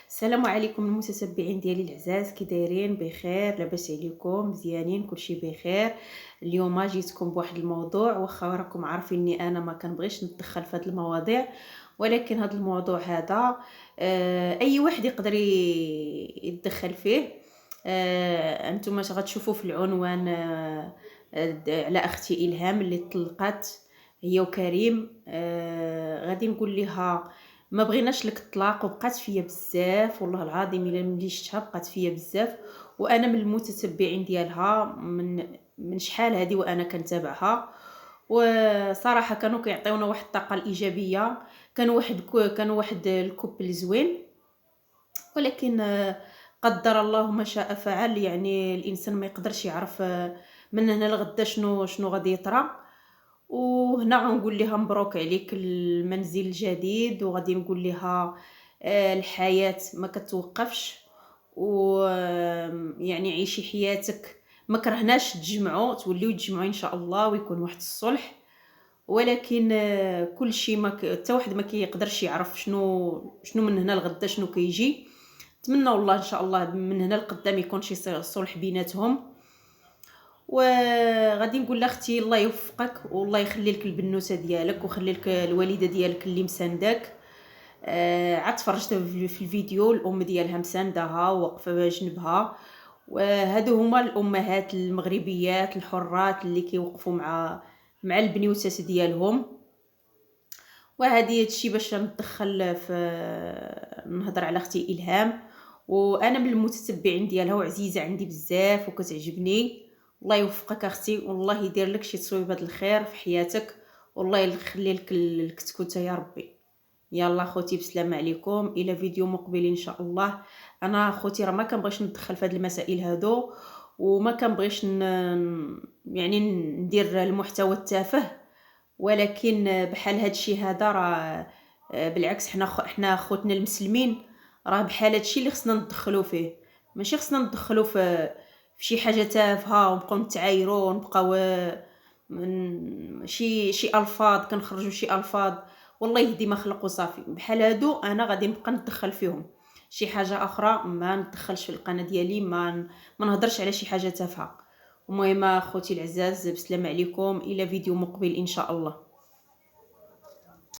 السلام عليكم المتتبعين ديالي العزاز، كي دايرين؟ بخير؟ لاباس عليكم؟ مزيانين؟ كلشي بخير. اليوم جيتكم بواحد الموضوع، واخا راكم عارفيني انا ما كنبغيش نتدخل في هذه المواضيع، ولكن هذا الموضوع هذا اي واحد يقدر يتدخل فيه. انتم غتشوفوا في العنوان على اختي الهام اللي طلقت هي وكريم. غادي نقول لها ما بغيناش لك الطلاق، وبقات فيا بزاف والله العظيم الا ملي شفتها بقات فيا بزاف، وانا من المتتبعين ديالها من شحال هذه وانا كنتابعها. وصراحه كانوا كيعطيونا واحد الطاقه الايجابيه، كان واحد الكوبل زوين، ولكن قدر الله ما شاء فعل. يعني الانسان ما يقدرش يعرف من هنا لغدا شنو غادي يطرا. وهنا غنقول لها مبروك عليك المنزل الجديد، وغادي نقول لها الحياة ما كتوقفش، ويعني عيشي حياتك، ما كرهناش تجمعوا، توليو تجمعوا ان شاء الله ويكون واحد الصلح. ولكن كل شيء ما حتى واحد ما كيقدرش يعرف شنو من هنا لغدا شنو كيجي. نتمنى والله ان شاء الله من هنا لقدام يكون شي صلح بيناتهم. وغادي نقول لاختي الله يوفقك، والله يخلي لك البنوته ديالك، ويخلي لك الوالده ديالك اللي مسانداك. عاد تفرجت في الفيديو الام ديالها مساندها وواقفه جنبها، وهادو هما الامهات المغربيات الحرات اللي كيوقفوا مع البنيوتات ديالهم. وهذه هادشي باش نتدخل في نهضر على اختي الهام، وانا من المتتبعين ديالها وعزيزه عندي بزاف وكتعجبني. الله يوفقك اختي، والله يدير لك شي تصويبات الخير في حياتك، والله يخلي لك الكتكوته يا ربي. يلا خوتي بسلام عليكم، الى فيديو مقبل ان شاء الله. انا خوتي راه ما كنبغيش ندخل في هذه المسائل هادو، وما كنبغيش يعني ندير المحتوى التافه، ولكن بحال هادشي هذا راه بالعكس حنا خوتنا المسلمين، راه بحال هادشي اللي خصنا ندخلوا فيه. ماشي خصنا ندخلوا في شي حاجه تافهه ونبقاو نتعايروا ونبقاو شي الفاظ كنخرجوا شي الفاظ. والله يهدي ما خلق وصافي. بحال هادو انا غادي نبقى نتدخل فيهم، شي حاجه اخرى ما ندخلش في القناه ديالي، ما نهضرش على شي حاجه تافهه. المهم اخوتي العزاز بسلام عليكم، الى فيديو مقبل ان شاء الله.